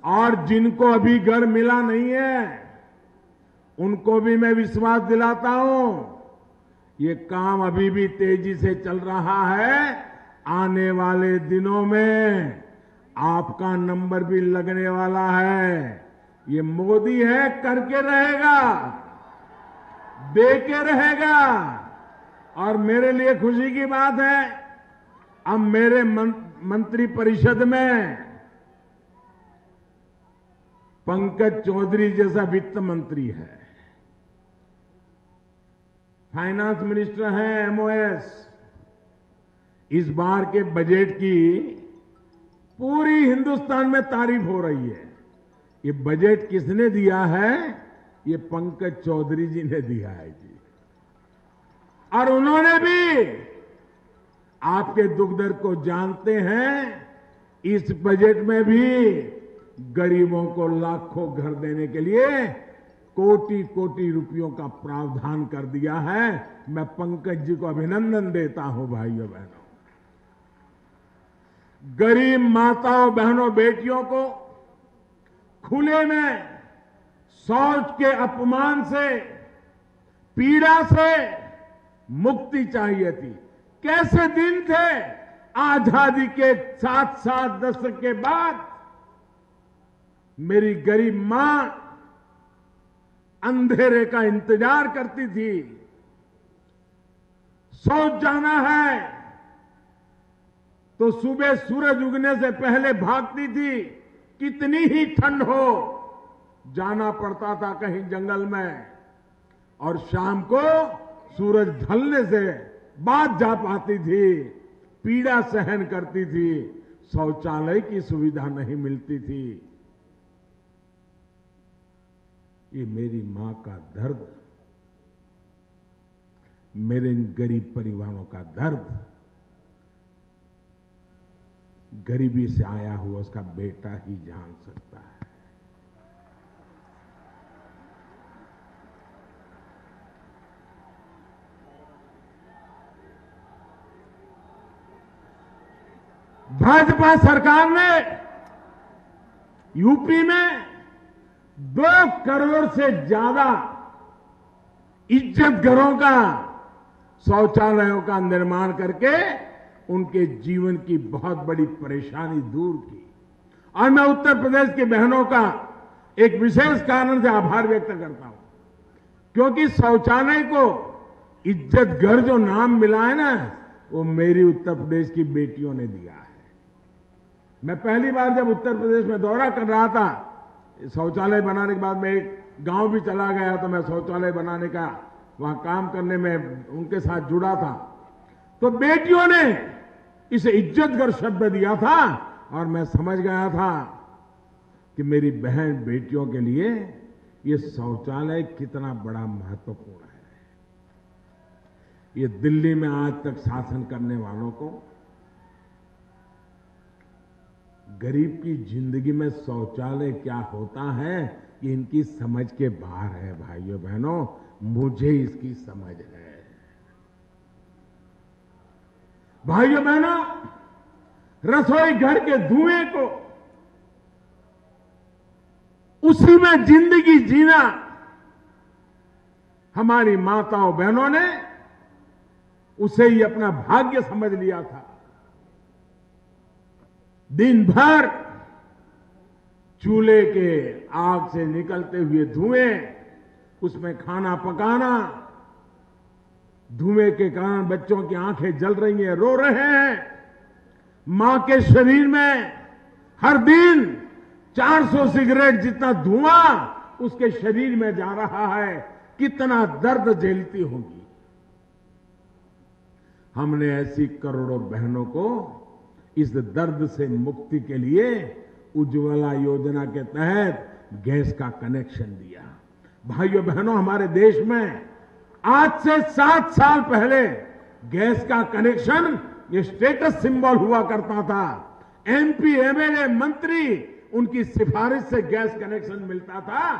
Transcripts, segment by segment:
और जिनको अभी घर मिला नहीं है उनको भी मैं विश्वास दिलाता हूं, ये काम अभी भी तेजी से चल रहा है। आने वाले दिनों में आपका नंबर भी लगने वाला है। ये मोदी है, करके रहेगा, दे के रहेगा। और मेरे लिए खुशी की बात है, अब मेरे मंत्री परिषद में पंकज चौधरी जैसा वित्त मंत्री है, फाइनेंस मिनिस्टर हैं, एमओएस। इस बार के बजट की पूरी हिंदुस्तान में तारीफ हो रही है। ये बजट किसने दिया है? ये पंकज चौधरी जी ने दिया है जी। और उन्होंने भी आपके दुख दर्द को जानते हैं। इस बजट में भी गरीबों को लाखों घर देने के लिए कोटि कोटि रुपयों का प्रावधान कर दिया है। मैं पंकज जी को अभिनंदन देता हूं। भाइयों बहनों, गरीब माताओं बहनों बेटियों को खुले में शौच के अपमान से, पीड़ा से मुक्ति चाहिए थी। कैसे दिन थे आजादी के 7 दशक के बाद। मेरी गरीब मां अंधेरे का इंतजार करती थी। शौच जाना है तो सुबह सूरज उगने से पहले भागती थी। कितनी ही ठंड हो, जाना पड़ता था कहीं जंगल में, और शाम को सूरज ढलने से बाद जा पाती थी। पीड़ा सहन करती थी। शौचालय की सुविधा नहीं मिलती थी। ये मेरी मां का दर्द, मेरे इन गरीब परिवारों का दर्द, गरीबी से आया हुआ उसका बेटा ही जान सकता है। भाजपा सरकार ने यूपी में 2 करोड़ से ज्यादा इज्जत घरों का, शौचालयों का निर्माण करके उनके जीवन की बहुत बड़ी परेशानी दूर की। और मैं उत्तर प्रदेश की बहनों का एक विशेष कारण से आभार व्यक्त करता हूं, क्योंकि शौचालय को इज्जत घर जो नाम मिला है ना, वो मेरी उत्तर प्रदेश की बेटियों ने दिया है। मैं पहली बार जब उत्तर प्रदेश में दौरा कर रहा था, शौचालय बनाने के बाद मैं एक गांव भी चला गया, तो मैं शौचालय बनाने का वहां काम करने में उनके साथ जुड़ा था। तो बेटियों ने इसे इज्जतघर शब्द दिया था और मैं समझ गया था कि मेरी बहन बेटियों के लिए ये शौचालय कितना बड़ा महत्वपूर्ण है। ये दिल्ली में आज तक शासन करने वालों को गरीब की जिंदगी में शौचालय क्या होता है ये इनकी समझ के बाहर है। भाइयों बहनों, मुझे इसकी समझ है। भाइयों बहनों, रसोई घर के धुएं को, उसी में जिंदगी जीना हमारी माताओं बहनों ने उसे ही अपना भाग्य समझ लिया था। दिन भर चूल्हे के आग से निकलते हुए धुएं, उसमें खाना पकाना, धुएं के कारण बच्चों की आंखें जल रही हैं, रो रहे हैं। मां के शरीर में हर दिन 400 सिगरेट जितना धुआं उसके शरीर में जा रहा है। कितना दर्द झेलती होगी। हमने ऐसी करोड़ों बहनों को इस दर्द से मुक्ति के लिए उज्ज्वला योजना के तहत गैस का कनेक्शन दिया। भाइयों बहनों, हमारे देश में आज से 7 साल पहले गैस का कनेक्शन ये स्टेटस सिंबल हुआ करता था। एमपी, एमएलए, मंत्री, उनकी सिफारिश से गैस कनेक्शन मिलता था।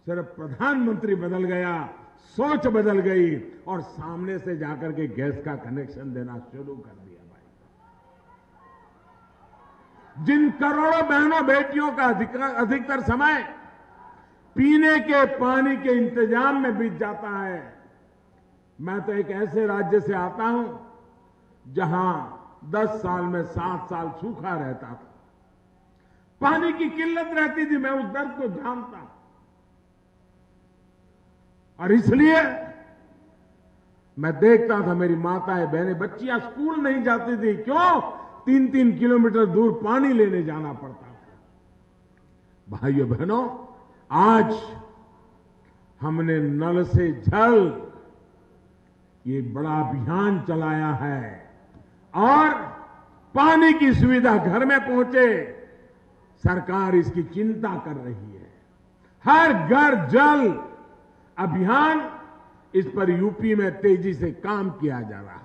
सिर्फ प्रधानमंत्री बदल गया, सोच बदल गई और सामने से जाकर के गैस का कनेक्शन देना शुरू कर दिया। भाई, जिन करोड़ों बहनों बेटियों का अधिकतर समय पीने के पानी के इंतजाम में बीत जाता है। मैं तो एक ऐसे राज्य से आता हूं जहां 10 साल में 7 साल सूखा रहता था, पानी की किल्लत रहती थी। मैं उस दर्द को जानता हूं और इसलिए मैं देखता था मेरी माताएं बहनें बच्चियां स्कूल नहीं जाती थी। क्यों? 3-3 किलोमीटर दूर पानी लेने जाना पड़ता था। भाइयों बहनों, आज हमने नल से जल ये बड़ा अभियान चलाया है और पानी की सुविधा घर में पहुंचे, सरकार इसकी चिंता कर रही है। हर घर जल अभियान, इस पर यूपी में तेजी से काम किया जा रहा है।